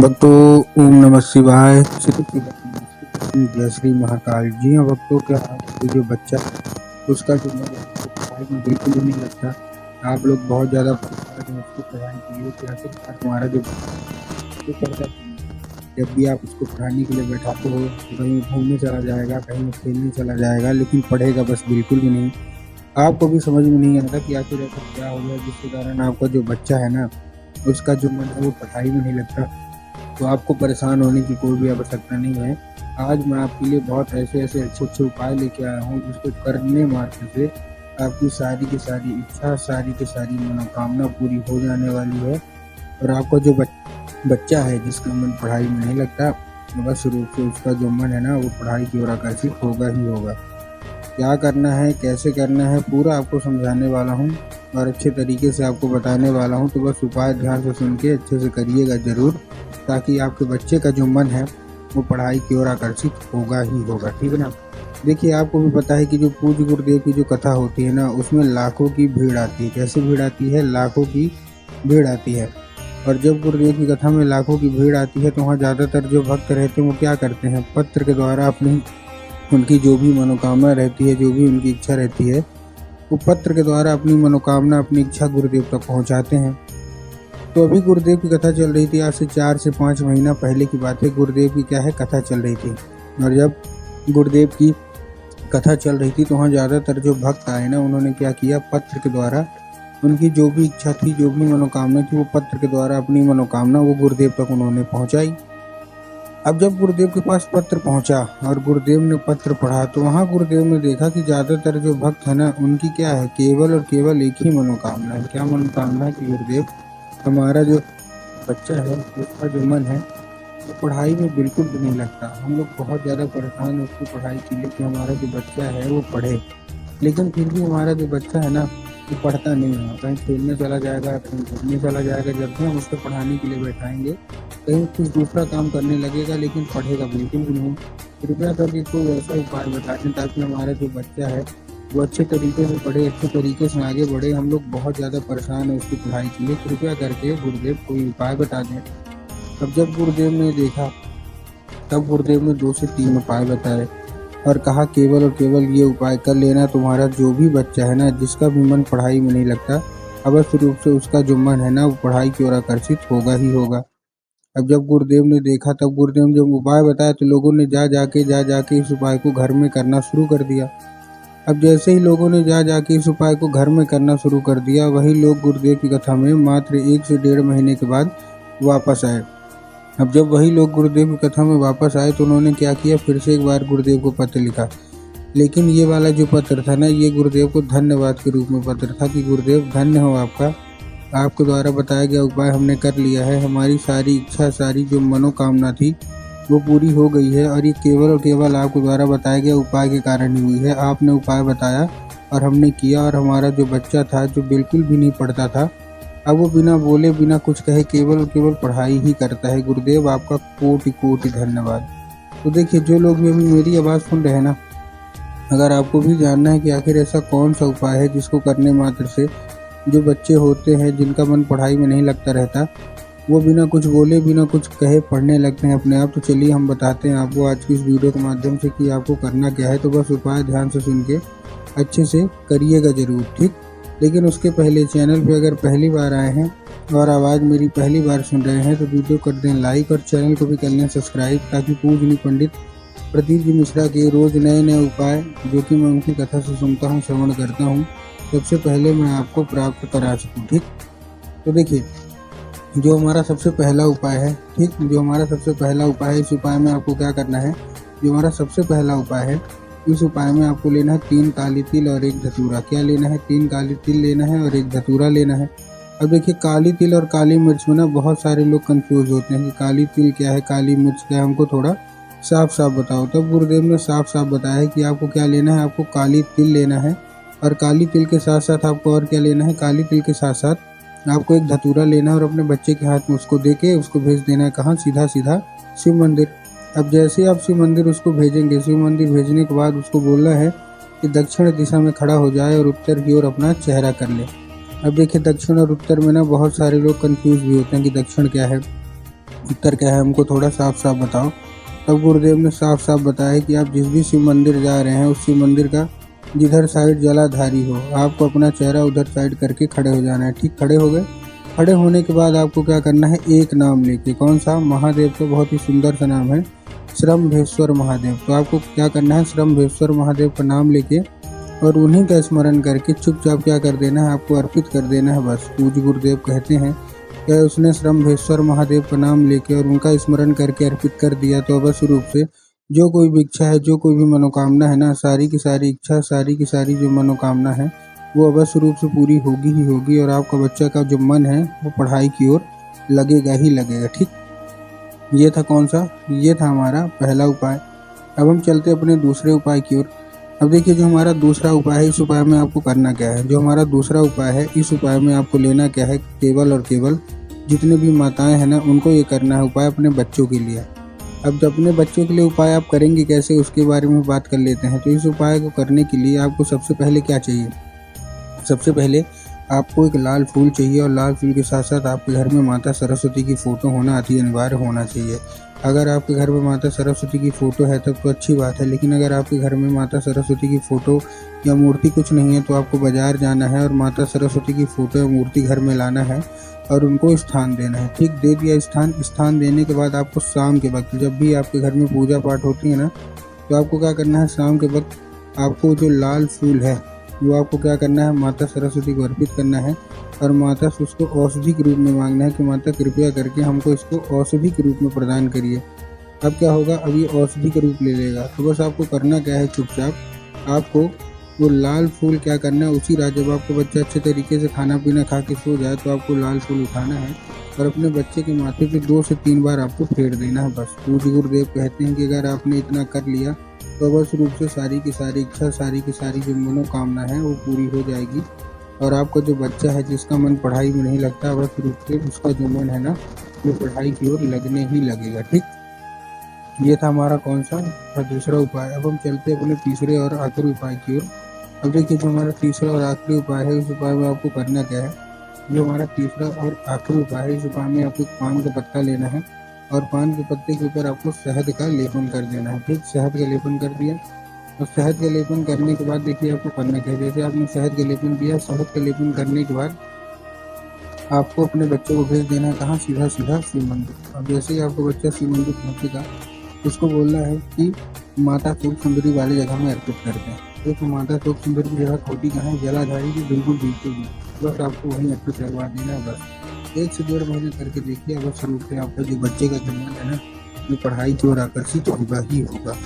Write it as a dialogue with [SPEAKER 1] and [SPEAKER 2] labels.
[SPEAKER 1] भक्तों, ओम नमः शिवाय। जय श्री महाकाल। जी हाँ भक्तों, क्या आपको जो बच्चा उसका जो मन है उसको पढ़ाई में बिल्कुल भी नहीं लगता। आप लोग बहुत ज़्यादा परेशान हैं उसको पढ़ाने के लिए कि आखिरकार हमारा जो वो पढ़ता क्यों नहीं? जब भी आप उसको पढ़ाने के लिए बैठाते हो तो कहीं घूमने चला जाएगा, कहीं खेलने चला जाएगा, लेकिन पढ़ेगा बस बिल्कुल भी नहीं। आपको भी समझ में नहीं आता कि आखिर ऐसा क्या हो गया जिसके कारण आपका जो बच्चा है ना, उसका जो मन है वो पढ़ाई में नहीं लगता। तो आपको परेशान होने की कोई भी आवश्यकता नहीं है। आज मैं आपके लिए बहुत ऐसे अच्छे उपाय लेके आया हूँ जिसको करने मात्र से आपकी सारी की सारी इच्छा, सारी की सारी मनोकामना पूरी हो जाने वाली है। और आपका जो बच्चा है जिसका मन पढ़ाई में नहीं लगता, बस रूप से उसका जो मन है ना वो पढ़ाई की ओर आकर्षित होगा ही होगा। क्या करना है, कैसे करना है, पूरा आपको समझाने वाला हूँ और अच्छे तरीके से आपको बताने वाला हूँ। तो बस उपाय ध्यान से सुन के अच्छे से करिएगा ज़रूर, ताकि आपके बच्चे का जो मन है वो पढ़ाई की ओर आकर्षित होगा ही होगा। ठीक है ना। देखिए, आपको भी पता है कि जो पूज्य गुरुदेव की जो कथा होती है ना, उसमें लाखों की भीड़ आती है। कैसे भीड़ आती है? लाखों की भीड़ आती है। और जब गुरुदेव की कथा में लाखों की भीड़ आती है तो वहाँ ज़्यादातर जो भक्त रहते हैं वो क्या करते हैं, पत्र के द्वारा अपनी उनकी जो भी मनोकामना रहती है, जो भी उनकी इच्छा रहती है, वो पत्र के द्वारा अपनी मनोकामना, अपनी इच्छा गुरुदेव तक पहुंचाते हैं। तो अभी गुरुदेव की कथा चल रही थी। आज से 4 से 5 महीना पहले की बात है। गुरुदेव की क्या है, कथा चल रही थी। और जब गुरुदेव की कथा चल रही थी तो वहाँ ज़्यादातर जो भक्त आए ना, उन्होंने क्या किया, पत्र के द्वारा उनकी जो भी इच्छा थी, जो भी मनोकामना थी, वो पत्र के द्वारा अपनी मनोकामना वो गुरुदेव तक उन्होंने पहुँचाई। अब जब गुरुदेव के पास पत्र पहुंचा और गुरुदेव ने पत्र पढ़ा तो वहां गुरुदेव ने देखा कि ज्यादातर जो भक्त है ना, उनकी क्या है, केवल और केवल एक ही मनोकामना है। क्या मनोकामना है? कि गुरुदेव, हमारा जो बच्चा है उसका जो मन है वो पढ़ाई में बिल्कुल भी नहीं लगता। हम लोग बहुत ज़्यादा परेशान हैं उसकी पढ़ाई के लिए कि हमारा जो बच्चा है वो पढ़े, लेकिन फिर भी हमारा जो बच्चा है ना वो पढ़ता नहीं है। कहीं खेलने चला जाएगा, कहीं घूमने चला जाएगा। जब भी हम उसको पढ़ाने के लिए बैठाएंगे कहीं कुछ दूसरा काम करने लगेगा, लेकिन पढ़ेगा बिल्कुल भी नहीं। कृपया करके कोई ऐसा उपाय बताएं ताकि हमारा जो बच्चा है वो अच्छे तरीके से पढ़े, अच्छे तरीके से आगे बढ़े। हम लोग बहुत ज़्यादा परेशान हैं उसकी पढ़ाई के लिए। कृपया करके गुरुदेव कोई उपाय बता दें। तब जब गुरुदेव ने देखा, तब गुरुदेव ने 2 से 3 उपाय बताए और कहा केवल और केवल ये उपाय कर लेना, तुम्हारा जो भी बच्चा है ना, जिसका भी मन पढ़ाई में नहीं लगता, अवश्य रूप से उसका जो मन है ना वो पढ़ाई की ओर आकर्षित होगा ही होगा। अब जब गुरुदेव ने देखा, तब गुरुदेव ने जब उपाय बताया तो लोगों ने जा जाके इस उपाय को घर में करना शुरू कर दिया। अब जैसे ही लोगों ने जा जाके इस उपाय को घर में करना शुरू कर दिया, वही लोग गुरुदेव की कथा में मात्र 1 से 1.5 महीने के बाद वापस आए। अब जब वही लोग गुरुदेव की कथा में वापस आए तो उन्होंने क्या किया, फिर से एक बार गुरुदेव को पत्र लिखा। लेकिन ये वाला जो पत्र था ना, ये गुरुदेव को धन्यवाद के रूप में पत्र था कि गुरुदेव धन्य हो आपका, आपके द्वारा बताया गया उपाय हमने कर लिया है। हमारी सारी इच्छा, सारी जो मनोकामना थी वो पूरी हो गई है और ये केवल और केवल आपके द्वारा बताया गया उपाय के कारण ही हुई है। आपने उपाय बताया और हमने किया, और हमारा जो बच्चा था जो बिल्कुल भी नहीं पढ़ता था, अब वो बिना बोले बिना कुछ कहे केवल और केवल पढ़ाई ही करता है। गुरुदेव आपका कोटि कोटि धन्यवाद। तो देखिए, जो लोग भी अभी मेरी आवाज़ सुन रहे हैं ना, अगर आपको भी जानना है कि आखिर ऐसा कौन सा उपाय है जिसको करने मात्र से जो बच्चे होते हैं जिनका मन पढ़ाई में नहीं लगता रहता, वो बिना कुछ बोले बिना कुछ कहे पढ़ने लगते हैं अपने आप, तो चलिए हम बताते हैं आपको आज की इस वीडियो के माध्यम से कि आपको करना क्या है। तो बस उपाय ध्यान से सुन के अच्छे से करिएगा ज़रूर, ठीक। लेकिन उसके पहले चैनल पे अगर पहली बार आए हैं और आवाज़ मेरी पहली बार सुन रहे हैं तो वीडियो कर दें लाइक और चैनल को भी कर लें सब्सक्राइब, ताकि पूजनीय पंडित प्रदीप जी मिश्रा के रोज़ नए नए उपाय जो कि मैं उनकी कथा से सुनता हूँ, श्रवण करता हूँ, सबसे पहले मैं आपको प्राप्त करा सकूँ, ठीक। तो देखिए, जो हमारा सबसे पहला उपाय है, ठीक, जो हमारा सबसे पहला उपाय है, इस उपाय में आपको क्या करना है, जो हमारा सबसे पहला उपाय है, इस उपाय में आपको लेना है 3 काली तिल और 1 धतूरा। क्या लेना है? 3 काली तिल लेना है और 1 धतूरा लेना है। अब देखिए, काली तिल और काली मिर्च में ना बहुत सारे लोग कंफ्यूज होते हैं कि काली तिल क्या है, काली मिर्च क्या है, हमको थोड़ा साफ साफ बताओ। तब गुरुदेव ने साफ साफ बताया है कि आपको क्या लेना है, आपको काली तिल लेना है, और काली तिल के साथ साथ आपको और क्या लेना है, काली तिल के साथ साथ आपको 1 धतूरा लेना है और अपने बच्चे के हाथ में उसको देके उसको भेज देना है। कहाँ? सीधा सीधा शिव मंदिर। अब जैसे आप शिव मंदिर उसको भेजेंगे, शिव मंदिर भेजने के बाद उसको बोलना है कि दक्षिण दिशा में खड़ा हो जाए और उत्तर की ओर अपना चेहरा कर ले। अब देखिए, दक्षिण और उत्तर में ना बहुत सारे लोग कंफ्यूज भी होते हैं कि दक्षिण क्या है। उत्तर क्या है हमको थोड़ा साफ साफ बताओ। तब गुरुदेव ने साफ साफ बताया कि आप जिस भी शिव मंदिर जा रहे हैं उस शिव मंदिर का जिधर साइड जलाधारी हो आपको अपना चेहरा उधर साइड करके खड़े हो जाना है। ठीक, खड़े हो गए। खड़े होने के बाद आपको क्या करना है, एक नाम लेके, कौन सा, महादेव का बहुत ही सुंदर सा नाम है, श्रम्भेश्वर महादेव। तो आपको क्या करना है, श्रम्भेश्वर महादेव का नाम लेके और उन्हीं का स्मरण करके चुपचाप क्या कर देना है, आपको अर्पित कर देना है बस। पूज्य गुरुदेव कहते हैं कि उसने श्रम्भेश्वर महादेव का नाम लेके और उनका स्मरण करके अर्पित कर दिया तो अवश्य रूप से जो कोई भी इच्छा है, जो कोई भी मनोकामना है ना, सारी की सारी इच्छा, सारी की सारी जो मनोकामना है वो अवश्य रूप से पूरी होगी ही होगी और आपका बच्चा का जो मन है वो पढ़ाई की ओर लगेगा ही लगेगा। ठीक, ये था कौन सा, ये था हमारा पहला उपाय। अब हम चलते अपने दूसरे उपाय की ओर। अब देखिए जो हमारा दूसरा उपाय है, इस उपाय में आपको करना क्या है, जो हमारा दूसरा उपाय है इस उपाय में आपको लेना क्या है, केवल और केवल जितने भी माताएं हैं ना उनको ये करना है उपाय अपने बच्चों के लिए। अब जब अपने बच्चों के लिए उपाय आप करेंगे कैसे उसके बारे में बात कर लेते हैं। तो इस उपाय को करने के लिए आपको सबसे पहले क्या चाहिए, सबसे पहले आपको एक लाल फूल चाहिए और लाल फूल के साथ साथ आपके घर में माता सरस्वती की फ़ोटो होना अति अनिवार्य होना चाहिए। अगर आपके घर में माता सरस्वती की फ़ोटो है तब तो अच्छी बात है, लेकिन अगर आपके घर में माता सरस्वती की फ़ोटो या मूर्ति कुछ नहीं है तो आपको बाज़ार जाना है और माता सरस्वती की फ़ोटो या मूर्ति घर में लाना है और उनको स्थान देना है। ठीक, दे दिया स्थान देने के बाद आपको शाम के वक्त जब भी आपके घर में पूजा पाठ होती है ना तो आपको क्या करना है, शाम के वक्त आपको जो लाल फूल है वो आपको क्या करना है, माता सरस्वती को अर्पित करना है और माता से उसको औषधि के रूप में मांगना है कि माता कृपया करके हमको इसको औषधि के रूप में प्रदान करिए। अब क्या होगा, अब ये औषधि का रूप ले लेगा। तो बस आपको करना क्या है, चुपचाप आपको वो लाल फूल क्या करना है, उसी रात जब आपको बच्चा अच्छे तरीके से खाना पीना खा के सो जाए तो आपको लाल फूल उठाना है और अपने बच्चे के माथे पे 2 से 3 बार आपको फेर देना है बस। पूज्य गुरुदेव कहते हैं कि अगर आपने इतना कर लिया तो अवश्य रूप से सारी की सारी इच्छा, सारी की सारी जो मनोकामना है वो पूरी हो जाएगी और आपका जो बच्चा है जिसका मन पढ़ाई में नहीं लगता अवश्य रूप से उसका जो मन है ना वो पढ़ाई की ओर लगने ही लगेगा। ठीक, ये था हमारा कौन सा दूसरा उपाय। अब हम चलते अपने तीसरे और आखिरी उपाय की ओर। अब देखिए जो हमारा तीसरा और आखिरी उपाय है उस उपाय में आपको करना क्या है, जो हमारा तीसरा और आखिरी उपाय है इस उपाय में आपको पान का पत्ता लेना है और पान के पत्ते के ऊपर आपको शहद का लेपन कर देना है। ठीक, शहद का लेपन कर दिया और शहद का लेपन करने के बाद देखिए आपको करना क्या है, जैसे आपने शहद का लेपन किया, शहद का लेपन करने के बाद आपको अपने बच्चे को भेज देना है कहाँ, सीधा सीधा शिव मंदिर। अब जैसे ही आपको बच्चा शिव मंदिर पहुँचेगा उसको बोलना है कि माता सूख सुंदरी वाली जगह में अर्पित करते हैं। तो माता सूख सुंदरी की जगह होती कहाँ है, जलाधारी की बिल्कुल बीच में, बस आपको वहीं अर्पित करवा देना है बस। 1 से 1.5 महीने करके देखिए अवश्य रूप से आपका जो बच्चे का जन्म है ना वो पढ़ाई की ओर आकर्षित होगा ही होगा।